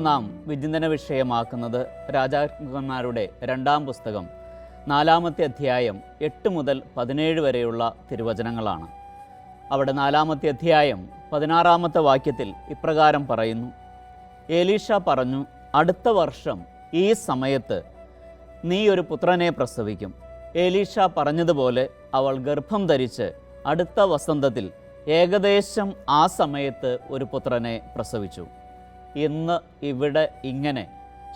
ഇന്ന് നാം വിചിന്തന വിഷയമാക്കുന്നത് രാജാക്കന്മാരുടെ രണ്ടാം പുസ്തകം 4-ാമത്തെ അധ്യായം 8 മുതൽ 17 വരെയുള്ള തിരുവചനങ്ങളാണ്. അവിടെ 4-ാമത്തെ അധ്യായം 16-ാമത്തെ വാക്യത്തിൽ ഇപ്രകാരം പറയുന്നു: എലീഷ പറഞ്ഞു, അടുത്ത വർഷം ഈ സമയത്ത് നീ ഒരു പുത്രനെ പ്രസവിക്കും. എലീഷ പറഞ്ഞതുപോലെ അവൾ ഗർഭം ധരിച്ച് അടുത്ത വസന്തത്തിൽ ഏകദേശം ആ സമയത്ത് ഒരു പുത്രനെ പ്രസവിച്ചു. ഇന്ന് ഇവിടെ ഇങ്ങനെ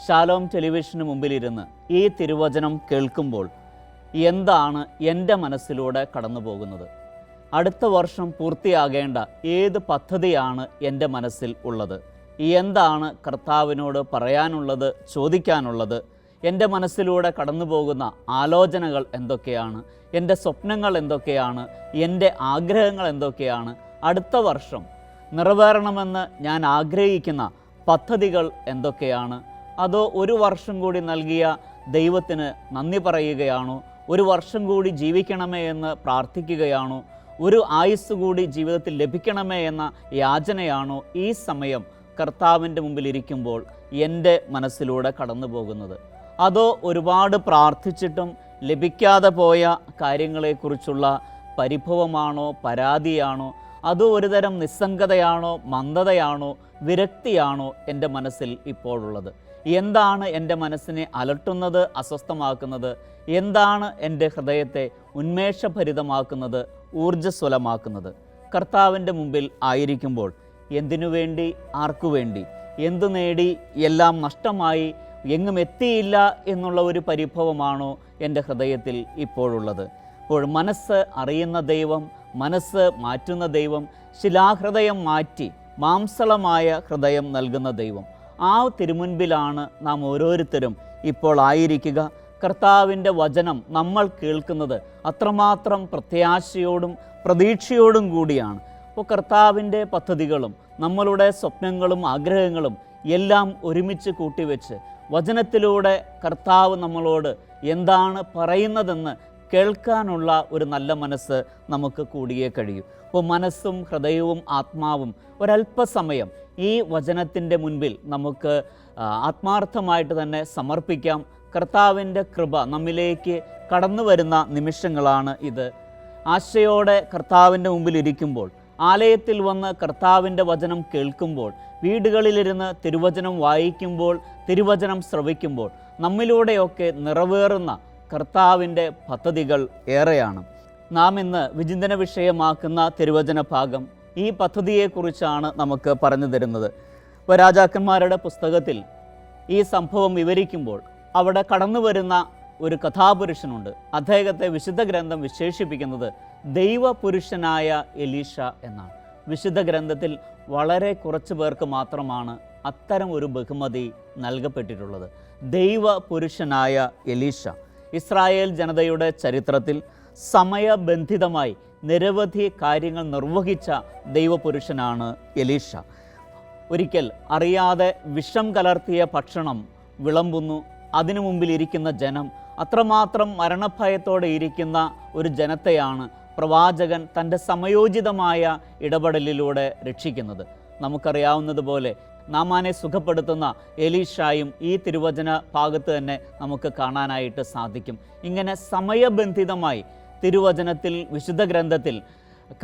ഷാലോം ടെലിവിഷന് മുമ്പിലിരുന്ന് ഈ തിരുവചനം കേൾക്കുമ്പോൾ എന്താണ് എൻ്റെ മനസ്സിലൂടെ കടന്നു പോകുന്നത്? അടുത്ത വർഷം പൂർത്തിയാകേണ്ട ഏത് പദ്ധതിയാണ് എൻ്റെ മനസ്സിൽ ഉള്ളത്? എന്താണ് കർത്താവിനോട് പറയാനുള്ളത്, ചോദിക്കാനുള്ളത്? എൻ്റെ മനസ്സിലൂടെ കടന്നു പോകുന്ന ആലോചനകൾ എന്തൊക്കെയാണ്? എൻ്റെ സ്വപ്നങ്ങൾ എന്തൊക്കെയാണ്? എൻ്റെ ആഗ്രഹങ്ങൾ എന്തൊക്കെയാണ്? അടുത്ത വർഷം നിറവേറണമെന്ന് ഞാൻ ആഗ്രഹിക്കുന്ന പദ്ധതികൾ എന്തൊക്കെയാണ്? അതോ ഒരു വർഷം കൂടി നൽകിയ ദൈവത്തിന് നന്ദി പറയുകയാണോ? ഒരു വർഷം കൂടി ജീവിക്കണമേ എന്ന് പ്രാർത്ഥിക്കുകയാണോ? ഒരു ആയുസ് കൂടി ജീവിതത്തിൽ ലഭിക്കണമേ എന്ന യാചനയാണോ ഈ സമയം കർത്താവിൻ്റെ മുമ്പിൽ ഇരിക്കുമ്പോൾ എൻ്റെ മനസ്സിലൂടെ കടന്നു പോകുന്നത്? അതോ ഒരുപാട് പ്രാർത്ഥിച്ചിട്ടും ലഭിക്കാതെ പോയ കാര്യങ്ങളെക്കുറിച്ചുള്ള പരിഭവമാണോ, പരാതിയാണോ? അതോ ഒരുതരം നിസ്സംഗതയാണോ, മന്ദതയാണോ, വിരക്തിയാണോ എൻ്റെ മനസ്സിൽ ഇപ്പോഴുള്ളത്? എന്താണ് എൻ്റെ മനസ്സിനെ അലട്ടുന്നത്, അസ്വസ്ഥമാക്കുന്നത്? എന്താണ് എൻ്റെ ഹൃദയത്തെ ഉന്മേഷഭരിതമാക്കുന്നത്, ഊർജ്ജസ്വലമാക്കുന്നത്? കർത്താവിൻ്റെ മുമ്പിൽ ആയിരിക്കുമ്പോൾ എന്തിനു വേണ്ടി, ആർക്കു വേണ്ടി, എന്തു നേടി, എല്ലാം നഷ്ടമായി, എങ്ങും എത്തിയില്ല എന്നുള്ള ഒരു പരിഭവമാണോ എൻ്റെ ഹൃദയത്തിൽ ഇപ്പോഴുള്ളത്? അപ്പോൾ മനസ്സ് അറിയുന്ന ദൈവം, മനസ്സ് മാറ്റുന്ന ദൈവം, ശിലാഹൃദയം മാറ്റി മാംസളമായ ഹൃദയം നൽകുന്ന ദൈവം, ആ തിരുമുൻപിലാണ് നാം ഓരോരുത്തരും ഇപ്പോൾ ആയിരിക്കുക. കർത്താവിൻ്റെ വചനം നമ്മൾ കേൾക്കുന്നത് അത്രമാത്രം പ്രത്യാശയോടും പ്രതീക്ഷയോടും കൂടിയാണ്. അപ്പോൾ കർത്താവിൻ്റെ പദ്ധതികളും നമ്മളുടെ സ്വപ്നങ്ങളും ആഗ്രഹങ്ങളും എല്ലാം ഒരുമിച്ച് കൂട്ടിവെച്ച് വചനത്തിലൂടെ കർത്താവ് നമ്മളോട് എന്താണ് പറയുന്നതെന്ന് കേൾക്കാനുള്ള ഒരു നല്ല മനസ്സ് നമുക്ക് കൂടിയേ കഴിയൂ. അപ്പോൾ മനസ്സും ഹൃദയവും ആത്മാവും ഒരല്പസമയം ഈ വചനത്തിൻ്റെ മുൻപിൽ നമുക്ക് ആത്മാർത്ഥമായിട്ട് തന്നെ സമർപ്പിക്കാം. കർത്താവിൻ്റെ കൃപ നമ്മിലേക്ക് കടന്നു വരുന്ന നിമിഷങ്ങളാണ് ഇത്. ആശയോടെ കർത്താവിൻ്റെ മുമ്പിൽ ഇരിക്കുമ്പോൾ, ആലയത്തിൽ വന്ന് കർത്താവിൻ്റെ വചനം കേൾക്കുമ്പോൾ, വീടുകളിലിരുന്ന് തിരുവചനം വായിക്കുമ്പോൾ, തിരുവചനം ശ്രവിക്കുമ്പോൾ നമ്മിലൂടെയൊക്കെ നിറവേറുന്ന കർത്താവിൻ്റെ പദ്ധതികൾ ഏറെയാണ്. നാം ഇന്ന് വിചിന്തന വിഷയമാക്കുന്ന തിരുവചന ഭാഗം ഈ പദ്ധതിയെക്കുറിച്ചാണ് നമുക്ക് പറഞ്ഞു തരുന്നത്. ഇപ്പോൾ രാജാക്കന്മാരുടെ പുസ്തകത്തിൽ ഈ സംഭവം വിവരിക്കുമ്പോൾ അവിടെ കടന്നു വരുന്ന ഒരു കഥാപുരുഷനുണ്ട്. അദ്ദേഹത്തെ വിശുദ്ധ ഗ്രന്ഥം വിശേഷിപ്പിക്കുന്നത് ദൈവപുരുഷനായ എലീഷ എന്നാണ്. വിശുദ്ധ ഗ്രന്ഥത്തിൽ വളരെ കുറച്ച് പേർക്ക് മാത്രമാണ് അത്തരം ഒരു ബഹുമതി നൽകപ്പെട്ടിട്ടുള്ളത്. ദൈവപുരുഷനായ എലീഷ ഇസ്രായേൽ ജനതയുടെ ചരിത്രത്തിൽ സമയബന്ധിതമായി നിരവധി കാര്യങ്ങൾ നിർവഹിച്ച ദൈവപുരുഷനാണ് എലീഷ. ഒരിക്കൽ അറിയാതെ വിഷം കലർത്തിയ ഭക്ഷണം വിളമ്പുന്നു. അതിനു മുമ്പിൽ ഇരിക്കുന്ന ജനം അത്രമാത്രം മരണഭയത്തോടെ ഇരിക്കുന്ന ഒരു ജനത്തെയാണ് പ്രവാചകൻ തൻ്റെ സമയോചിതമായ ഇടപെടലിലൂടെ രക്ഷിക്കുന്നത്. നമുക്കറിയാവുന്നതുപോലെ നാമാനെ സുഖപ്പെടുത്തുന്ന എലീഷായും ഈ തിരുവചന ഭാഗത്ത് തന്നെ നമുക്ക് കാണാനായിട്ട് സാധിക്കും. ഇങ്ങനെ സമയബന്ധിതമായി തിരുവചനത്തിൽ, വിശുദ്ധ ഗ്രന്ഥത്തിൽ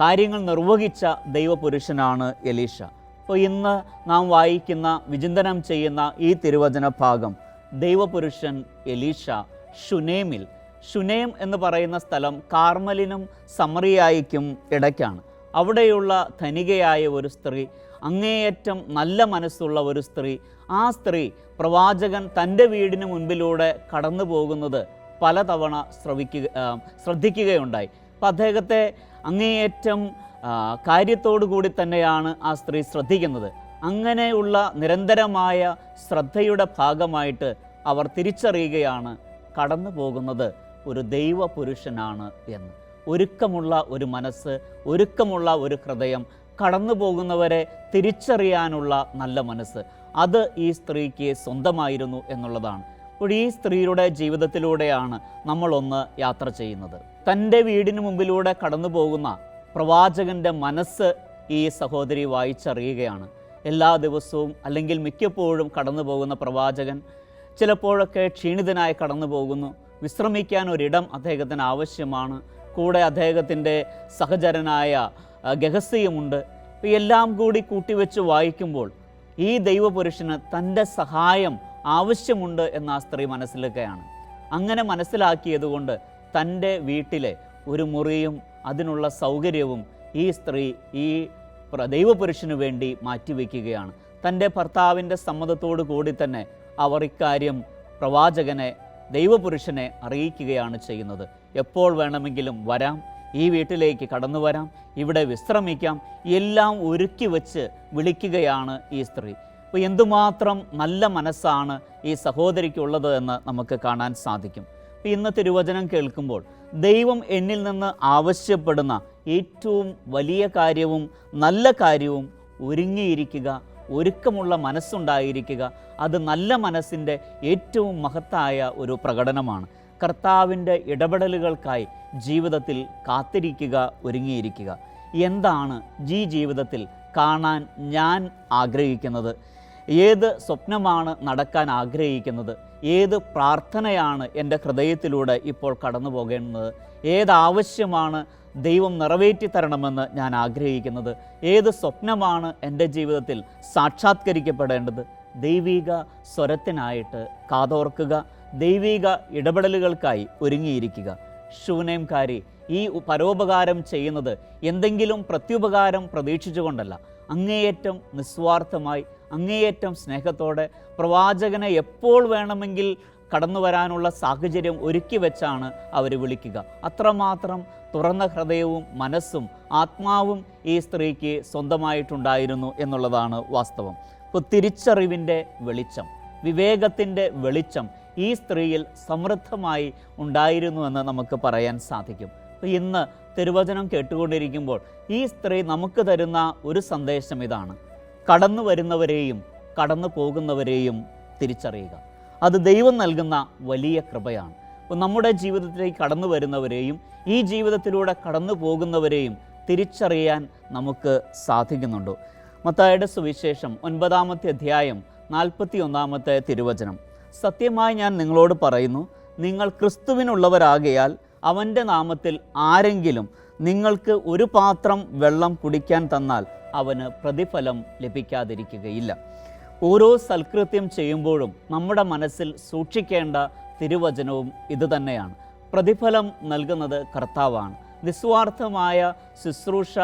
കാര്യങ്ങൾ നിർവഹിച്ച ദൈവപുരുഷനാണ് എലീഷ. അപ്പോൾ ഇന്ന് നാം വായിക്കുന്ന, വിചിന്തനം ചെയ്യുന്ന ഈ തിരുവചന ഭാഗം ദൈവപുരുഷൻ എലീഷ ശുനേമിൽ, ശുനേം എന്ന് പറയുന്ന സ്ഥലം കാർമലിനും സമറിയായിക്കും ഇടയ്ക്കാണ്. അവിടെയുള്ള ധനികയായ ഒരു സ്ത്രീ, അങ്ങേയറ്റം നല്ല മനസ്സുള്ള ഒരു സ്ത്രീ, ആ സ്ത്രീ പ്രവാചകൻ തൻ്റെ വീടിന് മുൻപിലൂടെ കടന്നു പോകുന്നത് പലതവണ ശ്രദ്ധിക്കുകയുണ്ടായി. അപ്പം അദ്ദേഹത്തെ അങ്ങേയറ്റം കാര്യത്തോടു കൂടി തന്നെയാണ് ആ സ്ത്രീ ശ്രദ്ധിക്കുന്നത്. അങ്ങനെയുള്ള നിരന്തരമായ ശ്രദ്ധയുടെ ഭാഗമായിട്ട് അവർ തിരിച്ചറിയുകയാണ് കടന്നു പോകുന്നത് ഒരു ദൈവപുരുഷനാണ് എന്ന്. ഒരുക്കമുള്ള ഒരു മനസ്സ്, ഒരുക്കമുള്ള ഒരു ഹൃദയം, കടന്നു പോകുന്നവരെ തിരിച്ചറിയാനുള്ള നല്ല മനസ്സ്, അത് ഈ സ്ത്രീക്ക് സ്വന്തമായിരുന്നു എന്നുള്ളതാണ്. അപ്പോൾ ഈ സ്ത്രീയുടെ ജീവിതത്തിലൂടെയാണ് നമ്മളൊന്ന് യാത്ര ചെയ്യുന്നത്. തൻ്റെ വീടിന് മുമ്പിലൂടെ കടന്നു പോകുന്ന പ്രവാചകൻ്റെ മനസ്സ് ഈ സഹോദരി വായിച്ചറിയുകയാണ്. എല്ലാ ദിവസവും അല്ലെങ്കിൽ മിക്കപ്പോഴും കടന്നു പോകുന്ന പ്രവാചകൻ ചിലപ്പോഴൊക്കെ ക്ഷീണിതനായി കടന്നു പോകുന്നു. വിശ്രമിക്കാൻ ഒരിടം അദ്ദേഹത്തിന് ആവശ്യമാണ്. കൂടെ അദ്ദേഹത്തിൻ്റെ സഹചരനായ ഗഹസിയുമുണ്ട്. എല്ലാം കൂടി കൂട്ടിവെച്ച് വായിക്കുമ്പോൾ ഈ ദൈവപുരുഷന് തൻ്റെ സഹായം ആവശ്യമുണ്ട് എന്ന ആ സ്ത്രീ മനസ്സിലാക്കുകയാണ്. അങ്ങനെ മനസ്സിലാക്കിയതുകൊണ്ട് തൻ്റെ വീട്ടിലെ ഒരു മുറിയും അതിനുള്ള സൗകര്യവും ഈ സ്ത്രീ ഈ ദൈവപുരുഷന് വേണ്ടി മാറ്റിവെക്കുകയാണ്. തൻ്റെ ഭർത്താവിൻ്റെ സമ്മതത്തോടു കൂടി തന്നെ അവർ ഇക്കാര്യം പ്രവാചകനെ, ദൈവപുരുഷനെ അറിയിക്കുകയാണ് ചെയ്യുന്നത്. എപ്പോൾ വേണമെങ്കിലും വരാം, ഈ വീട്ടിലേക്ക് കടന്നു വരാം, ഇവിടെ വിശ്രമിക്കാം, എല്ലാം ഒരുക്കി വെച്ച് വിളിക്കുകയാണ് ഈ സ്ത്രീ. അപ്പോൾ എന്തുമാത്രം നല്ല മനസ്സാണ് ഈ സഹോദരിക്കുള്ളത് എന്ന് നമുക്ക് കാണാൻ സാധിക്കും. ഇന്ന് തിരുവചനം കേൾക്കുമ്പോൾ ദൈവം എന്നിൽ നിന്ന് ആവശ്യപ്പെടുന്ന ഏറ്റവും വലിയ കാര്യവും നല്ല കാര്യവും ഒരുങ്ങിയിരിക്കുക, ഒരുക്കമുള്ള മനസ്സുണ്ടായിരിക്കുക. അത് നല്ല മനസ്സിൻ്റെ ഏറ്റവും മഹത്തായ ഒരു പ്രകടനമാണ്. കർത്താവിൻ്റെ ഇടപെടലുകൾക്കായി ജീവിതത്തിൽ കാത്തിരിക്കുക, ഒരുങ്ങിയിരിക്കുക. എന്താണ് ഈ ജീവിതത്തിൽ കാണാൻ ഞാൻ ആഗ്രഹിക്കുന്നത്? ഏത് സ്വപ്നമാണ് നടക്കാൻ ആഗ്രഹിക്കുന്നത്? ഏത് പ്രാർത്ഥനയാണ് എൻ്റെ ഹൃദയത്തിലൂടെ ഇപ്പോൾ കടന്നു പോകേണ്ടത്? ഏതാവശ്യമാണ് ദൈവം നിറവേറ്റി തരണമെന്ന് ഞാൻ ആഗ്രഹിക്കുന്നത്? ഏത് സ്വപ്നമാണ് എൻ്റെ ജീവിതത്തിൽ സാക്ഷാത്കരിക്കപ്പെടേണ്ടത്? ദൈവിക സ്വരത്തിനായിട്ട് കാതോർക്കുക, ദൈവിക ഇടപെടലുകൾക്കായി ഒരുങ്ങിയിരിക്കുക. ശൂനേംകാരി ഈ പരോപകാരം ചെയ്യുന്നത് എന്തെങ്കിലും പ്രത്യുപകാരം പ്രതീക്ഷിച്ചുകൊണ്ടല്ല, അങ്ങേയറ്റം നിസ്വാർത്ഥമായി, അങ്ങേയറ്റം സ്നേഹത്തോടെ പ്രവാചകനെ എപ്പോൾ വേണമെങ്കിൽ കടന്നു വരാനുള്ള സാഹചര്യം ഒരുക്കി വെച്ചാണ് അവർ വിളിക്കുക. അത്രമാത്രം തുറന്ന ഹൃദയവും മനസ്സും ആത്മാവും ഈ സ്ത്രീക്ക് സ്വന്തമായിട്ടുണ്ടായിരുന്നു എന്നുള്ളതാണ് വാസ്തവം. ഇപ്പോൾ തിരിച്ചറിവിൻ്റെ വെളിച്ചം, വിവേകത്തിൻ്റെ വെളിച്ചം ഈ സ്ത്രീയിൽ സമൃദ്ധമായി ഉണ്ടായിരുന്നുവെന്ന് നമുക്ക് പറയാൻ സാധിക്കും. അപ്പോൾ ഇന്ന് തിരുവചനം കേട്ടുകൊണ്ടിരിക്കുമ്പോൾ ഈ സ്ത്രീ നമുക്ക് തരുന്ന ഒരു സന്ദേശം ഇതാണ്: കടന്നു വരുന്നവരെയും കടന്നു പോകുന്നവരെയും തിരിച്ചറിയുക. അത് ദൈവം നൽകുന്ന വലിയ കൃപയാണ്. അപ്പോൾ നമ്മുടെ ജീവിതത്തിലേക്ക് കടന്നു വരുന്നവരെയും ഈ ജീവിതത്തിലൂടെ കടന്നു പോകുന്നവരെയും തിരിച്ചറിയാൻ നമുക്ക് സാധിക്കുന്നുണ്ടോ? മത്തായിയുടെ സുവിശേഷം 9-ാമത്തെ അധ്യായം 41-ാമത്തെ തിരുവചനം: സത്യമായി ഞാൻ നിങ്ങളോട് പറയുന്നു, നിങ്ങൾ ക്രിസ്തുവിനുള്ളവരാകയാൽ അവൻ്റെ നാമത്തിൽ ആരെങ്കിലും നിങ്ങൾക്ക് ഒരു പാത്രം വെള്ളം കുടിക്കാൻ തന്നാൽ അവന് പ്രതിഫലം ലഭിക്കാതിരിക്കുകയില്ല. ഓരോ സൽകൃത്യം ചെയ്യുമ്പോഴും നമ്മുടെ മനസ്സിൽ സൂക്ഷിക്കേണ്ട തിരുവചനവും ഇതുതന്നെയാണ്. പ്രതിഫലം നൽകുന്നത് കർത്താവാണ്. നിസ്വാർത്ഥമായ ശുശ്രൂഷ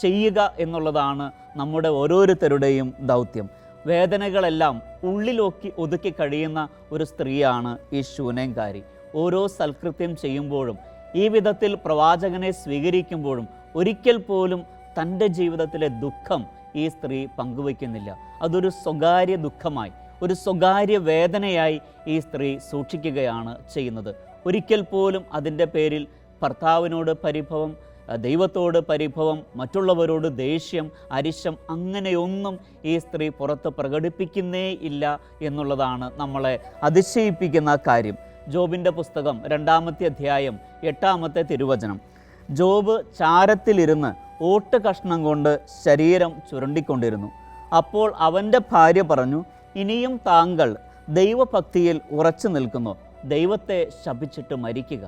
ചെയ്യുക എന്നുള്ളതാണ് നമ്മുടെ ഓരോരുത്തരുടെയും ദൗത്യം. വേദനകളെല്ലാം ഒതുക്കി കഴിയുന്ന ഒരു സ്ത്രീയാണ് ഈ ശൂനേംകാരി. ഓരോ സൽകൃത്യം ചെയ്യുമ്പോഴും ഈ വിധത്തിൽ പ്രവാചകനെ സ്വീകരിക്കുമ്പോഴും ഒരിക്കൽ പോലും തൻ്റെ ജീവിതത്തിലെ ദുഃഖം ഈ സ്ത്രീ പങ്കുവയ്ക്കുന്നില്ല. അതൊരു സ്വകാര്യ ദുഃഖമായി, ഒരു സ്വകാര്യ വേദനയായി ഈ സ്ത്രീ സൂക്ഷിക്കുകയാണ് ചെയ്യുന്നത്. ഒരിക്കൽ പോലും അതിൻ്റെ പേരിൽ ഭർത്താവിനോട് പരിഭവം, ദൈവത്തോട് പരിഭവം, മറ്റുള്ളവരോട് ദേഷ്യം, അരിശം അങ്ങനെയൊന്നും ഈ സ്ത്രീ പുറത്ത് പ്രകടിപ്പിക്കുന്നേ ഇല്ല എന്നുള്ളതാണ് നമ്മളെ അതിശയിപ്പിക്കുന്ന കാര്യം. ജോബിൻ്റെ പുസ്തകം 2-ാമത്തെ അധ്യായം 8-ാമത്തെ തിരുവചനം: ജോബ് ചാരത്തിലിരുന്ന് ഓട്ട് കഷ്ണം കൊണ്ട് ശരീരം ചുരണ്ടിക്കൊണ്ടിരുന്നു. അപ്പോൾ അവൻ്റെ ഭാര്യ പറഞ്ഞു, ഇനിയും താങ്കൾ ദൈവഭക്തിയിൽ ഉറച്ചു നിൽക്കുന്നു, ദൈവത്തെ ശപിച്ചിട്ട് മരിക്കുക.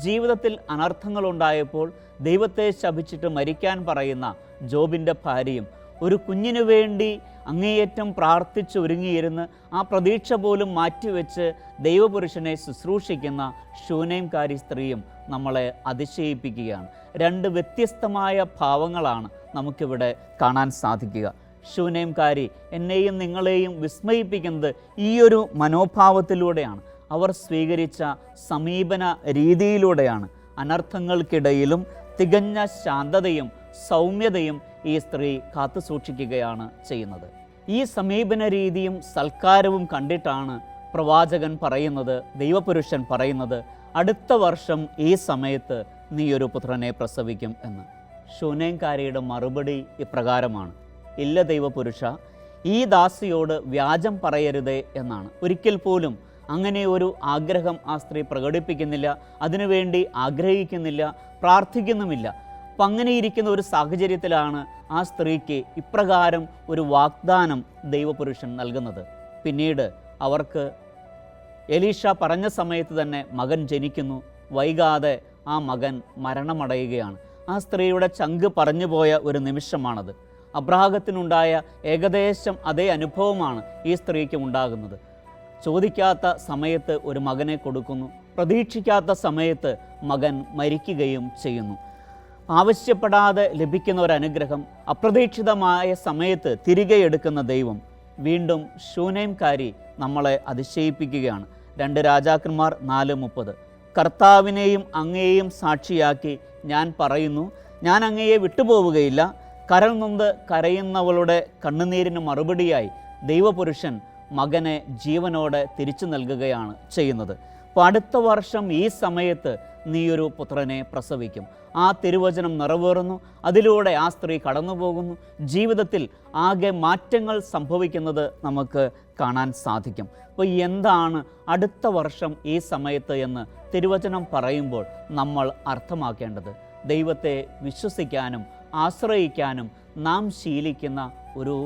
ജീവിതത്തിൽ അനർത്ഥങ്ങളുണ്ടായപ്പോൾ ദൈവത്തെ ശപിച്ചിട്ട് മരിക്കാൻ പറയുന്ന ജോബിൻ്റെ ഭാര്യയും ഒരു കുഞ്ഞിനു വേണ്ടി അങ്ങേയറ്റം പ്രാർത്ഥിച്ചൊരുങ്ങിയിരുന്ന് ആ പ്രതീക്ഷ പോലും മാറ്റിവെച്ച് ദൈവപുരുഷനെ ശുശ്രൂഷിക്കുന്ന ശൂനേംകാരി സ്ത്രീയും നമ്മളെ അതിശയിപ്പിക്കുകയാണ്. രണ്ട് വ്യത്യസ്തമായ ഭാവങ്ങളാണ് നമുക്കിവിടെ കാണാൻ സാധിക്കുക. ശൂനേംകാരി എന്നെയും നിങ്ങളെയും വിസ്മയിപ്പിക്കുന്നത് ഈയൊരു മനോഭാവത്തിലൂടെയാണ്. അവർ സ്വീകരിച്ച സമീപന രീതിയിലൂടെയാണ്. അനർത്ഥങ്ങൾക്കിടയിലും തികഞ്ഞ ശാന്തതയും സൗമ്യതയും ഈ സ്ത്രീ കാത്തു സൂക്ഷിക്കുകയാണ് ചെയ്യുന്നത്. ഈ സമീപന രീതിയും സൽക്കാരവും കണ്ടിട്ടാണ് പ്രവാചകൻ പറയുന്നത്, ദൈവപുരുഷൻ പറയുന്നത്, അടുത്ത വർഷം ഈ സമയത്ത് നീ ഒരു പുത്രനെ പ്രസവിക്കും എന്ന്. ശൂനേംകാരിയുടെ മറുപടി ഇപ്രകാരമാണ്: ഇല്ല ദൈവപുരുഷ, ഈ ദാസിയോട് വ്യാജം പറയരുതേ എന്നാണ്. ഒരിക്കൽ പോലും അങ്ങനെ ഒരു ആഗ്രഹം ആ സ്ത്രീ പ്രകടിപ്പിക്കുന്നില്ല, അതിനുവേണ്ടി ആഗ്രഹിക്കുന്നില്ല, പ്രാർത്ഥിക്കുന്നുമില്ല. അപ്പം അങ്ങനെ ഇരിക്കുന്ന ഒരു സാഹചര്യത്തിലാണ് ആ സ്ത്രീക്ക് ഇപ്രകാരം ഒരു വാഗ്ദാനം ദൈവപുരുഷൻ നൽകുന്നത്. പിന്നീട് അവർക്ക് എലീഷ പറഞ്ഞ സമയത്ത് തന്നെ മകൻ ജനിക്കുന്നു. വൈകാതെ ആ മകൻ മരണമടയുകയാണ്. ആ സ്ത്രീയുടെ ചങ്ക് പറഞ്ഞു പോയ ഒരു നിമിഷമാണത്. അബ്രാഹത്തിനുണ്ടായ ഏകദേശം അതേ അനുഭവമാണ് ഈ സ്ത്രീക്കും ഉണ്ടാകുന്നത്. ചോദിക്കാത്ത സമയത്ത് ഒരു മകനെ കൊടുക്കുന്നു, പ്രതീക്ഷിക്കാത്ത സമയത്ത് മകൻ മരിക്കുകയും ചെയ്യുന്നു. ആവശ്യപ്പെടാതെ ലഭിക്കുന്ന ഒരു അനുഗ്രഹം അപ്രതീക്ഷിതമായ സമയത്ത് തിരികെ എടുക്കുന്ന ദൈവം വീണ്ടും ശൂനേംകാരി നമ്മളെ അതിശയിപ്പിക്കുകയാണ്. 2 രാജാക്കന്മാർ 4:30. കർത്താവിനെയും അങ്ങയെയും സാക്ഷിയാക്കി ഞാൻ പറയുന്നു, ഞാൻ അങ്ങയെ വിട്ടുപോവുകയില്ല. കരൾ നൊന്ത് കരയുന്നവളുടെ കണ്ണുനീരിന് മറുപടിയായി ദൈവപുരുഷൻ മകനെ ജീവനോടെ തിരിച്ചു നൽകുകയാണ് ചെയ്യുന്നത്. അപ്പോൾ അടുത്ത വർഷം ഈ സമയത്ത് നീയൊരു പുത്രനെ പ്രസവിക്കും. ആ തിരുവചനം നിറവേറുന്നു. അതിലൂടെ ആ സ്ത്രീ കടന്നു പോകുന്നു. ജീവിതത്തിൽ ആകെ മാറ്റങ്ങൾ സംഭവിക്കുന്നത് നമുക്ക് കാണാൻ സാധിക്കും. അപ്പോൾ എന്താണ് അടുത്ത വർഷം ഈ സമയത്ത് എന്ന് തിരുവചനം പറയുമ്പോൾ നമ്മൾ അർത്ഥമാക്കേണ്ടത്? ദൈവത്തെ വിശ്വസിക്കാനും ആശ്രയിക്കാനും നാം ശീലിക്കുന്ന ഒരു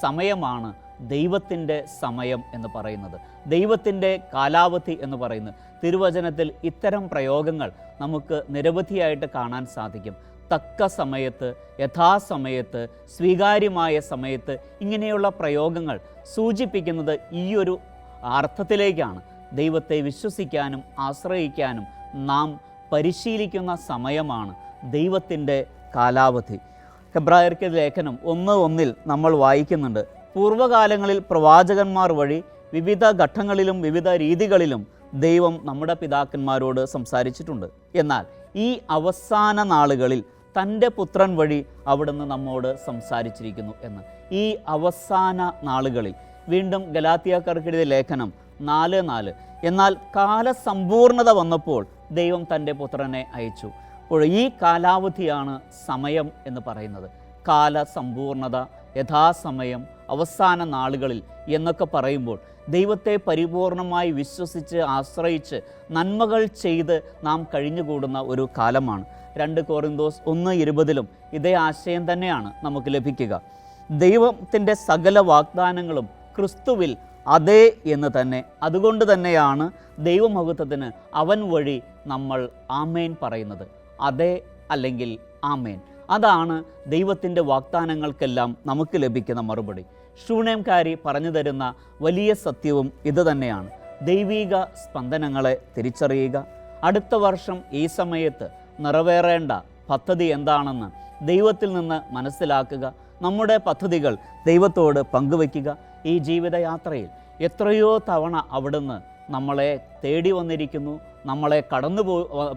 സമയമാണ് ദൈവത്തിൻ്റെ സമയം എന്ന് പറയുന്നത്, ദൈവത്തിൻ്റെ കാലാവധി എന്ന് പറയുന്നത്. തിരുവചനത്തിൽ ഇത്തരം പ്രയോഗങ്ങൾ നമുക്ക് നിരവധിയായിട്ട് കാണാൻ സാധിക്കും. തക്ക സമയത്ത്, യഥാസമയത്ത്, സ്വീകാര്യമായ സമയത്ത്, ഇങ്ങനെയുള്ള പ്രയോഗങ്ങൾ സൂചിപ്പിക്കുന്നത് ഈ ഒരു അർത്ഥത്തിലേക്കാണ്. ദൈവത്തെ വിശ്വസിക്കാനും ആശ്രയിക്കാനും നാം പരിശീലിക്കുന്ന സമയമാണ് ദൈവത്തിൻ്റെ കാലാവധി. ഹെബ്രായർക്ക് ലേഖനം 1:1 നമ്മൾ വായിക്കുന്നുണ്ട്, പൂർവ്വകാലങ്ങളിൽ പ്രവാചകന്മാർ വഴി വിവിധ ഘട്ടങ്ങളിലും വിവിധ രീതികളിലും ദൈവം നമ്മുടെ പിതാക്കന്മാരോട് സംസാരിച്ചിട്ടുണ്ട്. എന്നാൽ ഈ അവസാന നാളുകളിൽ തൻ്റെ പുത്രൻ വഴി അവിടുന്ന് നമ്മോട് സംസാരിച്ചിരിക്കുന്നു എന്ന്. ഈ അവസാന നാളുകളിൽ വീണ്ടും ഗലാത്യക്കാർക്കെഴുതിയ ലേഖനം 4:4, എന്നാൽ കാലസമ്പൂർണത വന്നപ്പോൾ ദൈവം തൻ്റെ പുത്രനെ അയച്ചു. അപ്പോൾ ഈ കാലാവധിയാണ് സമയം എന്ന് പറയുന്നത്. കാലസമ്പൂർണത, യഥാസമയം, അവസാന നാളുകളിൽ എന്നൊക്കെ പറയുമ്പോൾ ദൈവത്തെ പരിപൂർണമായി വിശ്വസിച്ച് ആശ്രയിച്ച് നന്മകൾ ചെയ്ത് നാം കഴിഞ്ഞുകൂടുന്ന ഒരു കാലമാണ്. 2 കൊരിന്തോസ് 1:20 ഇതേ ആശയം തന്നെയാണ് നമുക്ക് ലഭിക്കുക. ദൈവത്തിൻ്റെ സകല വാഗ്ദാനങ്ങളും ക്രിസ്തുവിൽ അതെ എന്ന് തന്നെ. അതുകൊണ്ട് തന്നെയാണ് ദൈവമഹത്വത്തിന് അവൻ വഴി നമ്മൾ ആമേൻ പറയുന്നത്. അതെ അല്ലെങ്കിൽ ആമേൻ, അതാണ് ദൈവത്തിൻ്റെ വാഗ്ദാനങ്ങൾക്കെല്ലാം നമുക്ക് ലഭിക്കുന്ന മറുപടി. ശൂനേംകാരി പറഞ്ഞു തരുന്ന വലിയ സത്യവും ഇത് തന്നെയാണ്. ദൈവിക സ്പന്ദനങ്ങളെ തിരിച്ചറിയുക. അടുത്ത വർഷം ഈ സമയത്ത് നിറവേറേണ്ട പദ്ധതി എന്താണെന്ന് ദൈവത്തിൽ നിന്ന് മനസ്സിലാക്കുക. നമ്മുടെ പദ്ധതികൾ ദൈവത്തോട് പങ്കുവയ്ക്കുക. ഈ ജീവിതയാത്രയിൽ എത്രയോ തവണ അവിടുന്ന് നമ്മളെ തേടി വന്നിരിക്കുന്നു, നമ്മളെ കടന്നു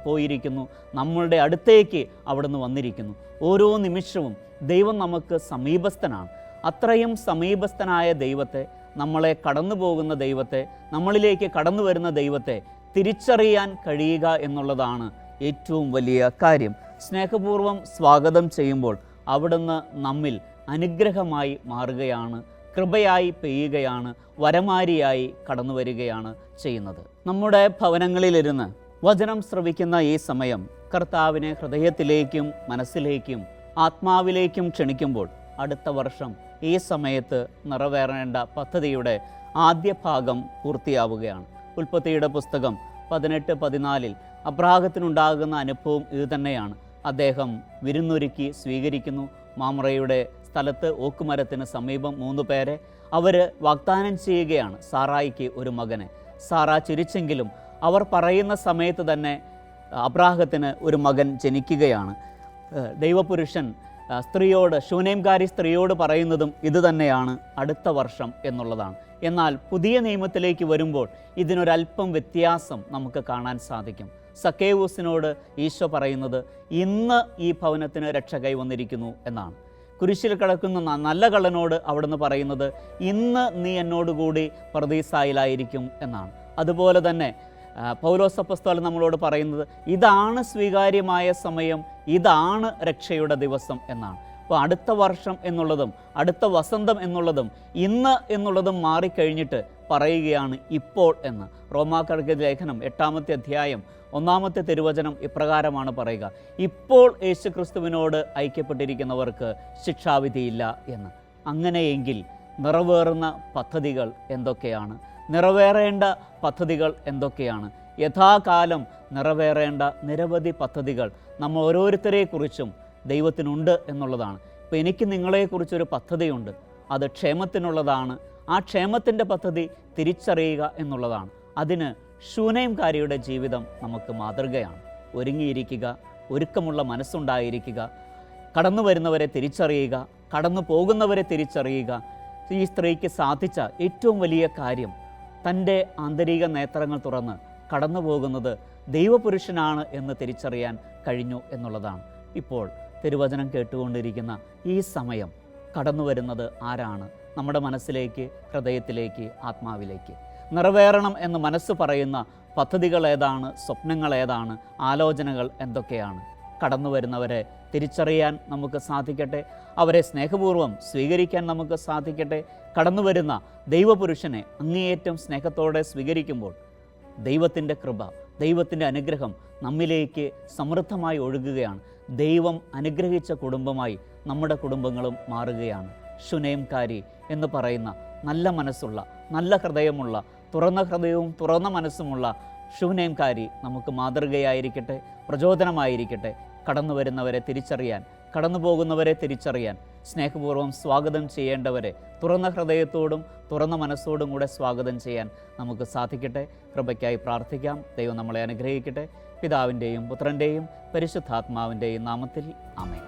പോയിരിക്കുന്നു, നമ്മളുടെ അടുത്തേക്ക് അവിടുന്ന് വന്നിരിക്കുന്നു. ഓരോ നിമിഷവും ദൈവം നമുക്ക് സമീപസ്ഥനാണ്. അത്രയും സമീപസ്ഥനായ ദൈവത്തെ, നമ്മളെ കടന്നു പോകുന്ന ദൈവത്തെ, നമ്മളിലേക്ക് കടന്നു വരുന്ന ദൈവത്തെ തിരിച്ചറിയാൻ കഴിയുക എന്നുള്ളതാണ് ഏറ്റവും വലിയ കാര്യം. സ്നേഹപൂർവ്വം സ്വാഗതം ചെയ്യുമ്പോൾ അവിടുന്ന് നമ്മിൽ അനുഗ്രഹമായി മാറുകയാണ്, കൃപയായി പെയ്യുകയാണ്, വരമാരിയായി കടന്നു വരികയാണ് ചെയ്യുന്നത്. നമ്മുടെ ഭവനങ്ങളിലിരുന്ന് വചനം ശ്രവിക്കുന്ന ഈ സമയം കർത്താവിനെ ഹൃദയത്തിലേക്കും മനസ്സിലേക്കും ആത്മാവിലേക്കും ക്ഷണിക്കുമ്പോൾ അടുത്ത വർഷം ഈ സമയത്ത് നിറവേറേണ്ട പദ്ധതിയുടെ ആദ്യ ഭാഗം പൂർത്തിയാവുകയാണ്. ഉൽപ്പത്തിയുടെ പുസ്തകം 18:14 അബ്രാഹത്തിനുണ്ടാകുന്ന അനുഭവം ഇത് തന്നെയാണ്. അദ്ദേഹം വിരുന്നൊരുക്കി സ്വീകരിക്കുന്നു. മാമ്രയുടെ സ്ഥലത്ത് ഓക്കുമരത്തിന് സമീപം 3 പേരെ അവർ വാഗ്ദാനം ചെയ്യുകയാണ് സാറായിക്ക് ഒരു മകനെ. സാറ ചിരിച്ചെങ്കിലും അവർ പറയുന്ന സമയത്ത് തന്നെ അബ്രാഹത്തിന് ഒരു മകൻ ജനിക്കുകയാണ്. ദൈവപുരുഷൻ സ്ത്രീയോട്, ശൂനേംകാരി സ്ത്രീയോട് പറയുന്നതും ഇത് തന്നെയാണ്, അടുത്ത വർഷം എന്നുള്ളതാണ്. എന്നാൽ പുതിയ നിയമത്തിലേക്ക് വരുമ്പോൾ ഇതിനൊരല്പം വ്യത്യാസം നമുക്ക് കാണാൻ സാധിക്കും. സക്കേവൂസിനോട് ഈശോ പറയുന്നത് ഇന്ന് ഈ ഭവനത്തിന് രക്ഷ കൈവന്നിരിക്കുന്നു എന്നാണ്. കുരിശിൽ കിടക്കുന്ന നല്ല കള്ളനോട് അവിടുന്ന് പറയുന്നത് ഇന്ന് നീ എന്നോടുകൂടി പർദീസായിലായിരിക്കും എന്നാണ്. അതുപോലെ തന്നെ പൗലോസ് അപ്പോസ്തലൻ നമ്മളോട് പറയുന്നത് ഇതാണ് സ്വീകാര്യമായ സമയം, ഇതാണ് രക്ഷയുടെ ദിവസം എന്നാണ്. അപ്പോൾ അടുത്ത വർഷം എന്നുള്ളതും അടുത്ത വസന്തം എന്നുള്ളതും ഇന്ന് എന്നുള്ളതും മാറിക്കഴിഞ്ഞിട്ട് പറയുകയാണ് ഇപ്പോൾ എന്ന്. റോമാക്കാർക്ക് ലേഖനം 8-ാമത്തെ അധ്യായം 1-ാമത്തെ തിരുവചനം ഇപ്രകാരമാണ് പറയുക: ഇപ്പോൾ യേശുക്രിസ്തുവിനോട് ഐക്യപ്പെട്ടിരിക്കുന്നവർക്ക് ശിക്ഷാവിധിയില്ല എന്ന്. അങ്ങനെയെങ്കിൽ നിറവേറുന്ന പദ്ധതികൾ എന്തൊക്കെയാണ്? നിറവേറേണ്ട പദ്ധതികൾ എന്തൊക്കെയാണ്? യഥാകാലം നിറവേറേണ്ട നിരവധി പദ്ധതികൾ നമ്മൾ ഓരോരുത്തരെക്കുറിച്ചും ദൈവത്തിനുണ്ട് എന്നുള്ളതാണ്. ഇപ്പോൾ എനിക്ക് നിങ്ങളെക്കുറിച്ചൊരു പദ്ധതിയുണ്ട്, അത് ക്ഷേമത്തിനുള്ളതാണ്. ആ ക്ഷേമത്തിൻ്റെ പദ്ധതി തിരിച്ചറിയുക എന്നുള്ളതാണ്. അതിന് ശൂനേംകാരിയുടെ ജീവിതം നമുക്ക് മാതൃകയാണ്. ഒരുങ്ങിയിരിക്കുക, ഒരുക്കമുള്ള മനസ്സുണ്ടായിരിക്കുക, കടന്നു വരുന്നവരെ തിരിച്ചറിയുക, കടന്നു പോകുന്നവരെ തിരിച്ചറിയുക. ഈ സ്ത്രീക്ക് സാധിച്ച ഏറ്റവും വലിയ കാര്യം തൻ്റെ ആന്തരിക നേത്രങ്ങൾ തുറന്ന് കടന്നു പോകുന്നത് ദൈവപുരുഷനാണ് എന്ന് തിരിച്ചറിയാൻ കഴിഞ്ഞു എന്നുള്ളതാണ്. ഇപ്പോൾ തിരുവചനം കേട്ടുകൊണ്ടിരിക്കുന്ന ഈ സമയം കടന്നു വരുന്നത് ആരാണ്? നമ്മുടെ മനസ്സിലേക്ക്, ഹൃദയത്തിലേക്ക്, ആത്മാവിലേക്ക് നിറവേറണം എന്ന് മനസ്സ് പറയുന്ന പദ്ധതികൾ ഏതാണ്? സ്വപ്നങ്ങൾ ഏതാണ്? ആലോചനകൾ എന്തൊക്കെയാണ്? കടന്നു വരുന്നവരെ തിരിച്ചറിയാൻ നമുക്ക് സാധിക്കട്ടെ. അവരെ സ്നേഹപൂർവ്വം സ്വീകരിക്കാൻ നമുക്ക് സാധിക്കട്ടെ. കടന്നു വരുന്ന ദൈവപുരുഷനെ അങ്ങേയറ്റം സ്നേഹത്തോടെ സ്വീകരിക്കുമ്പോൾ ദൈവത്തിൻ്റെ കൃപ, ദൈവത്തിൻ്റെ അനുഗ്രഹം നമ്മിലേക്ക് സമൃദ്ധമായി ഒഴുകുകയാണ്. ദൈവം അനുഗ്രഹിച്ച കുടുംബമായി നമ്മുടെ കുടുംബങ്ങളും മാറുകയാണ്. ശുനേംകാരി എന്ന് പറയുന്ന നല്ല മനസ്സുള്ള, നല്ല ഹൃദയമുള്ള, തുറന്ന ഹൃദയവും തുറന്ന മനസ്സുമുള്ള ശുനേംകാരി നമുക്ക് മാതൃകയായിരിക്കട്ടെ, പ്രചോദനമായിരിക്കട്ടെ. കടന്നു വരുന്നവരെ തിരിച്ചറിയാൻ, കടന്നു പോകുന്നവരെ തിരിച്ചറിയാൻ, സ്നേഹപൂർവ്വം സ്വാഗതം ചെയ്യേണ്ടവരെ തുറന്ന ഹൃദയത്തോടും തുറന്ന മനസ്സോടും കൂടെ സ്വാഗതം ചെയ്യാൻ നമുക്ക് സാധിക്കട്ടെ. കൃപയ്ക്കായി പ്രാർത്ഥിക്കാം. ദൈവം നമ്മളെ അനുഗ്രഹിക്കട്ടെ. പിതാവിൻ്റെയും പുത്രൻ്റെയും പരിശുദ്ധാത്മാവിൻ്റെയും നാമത്തിൽ ആമേൻ.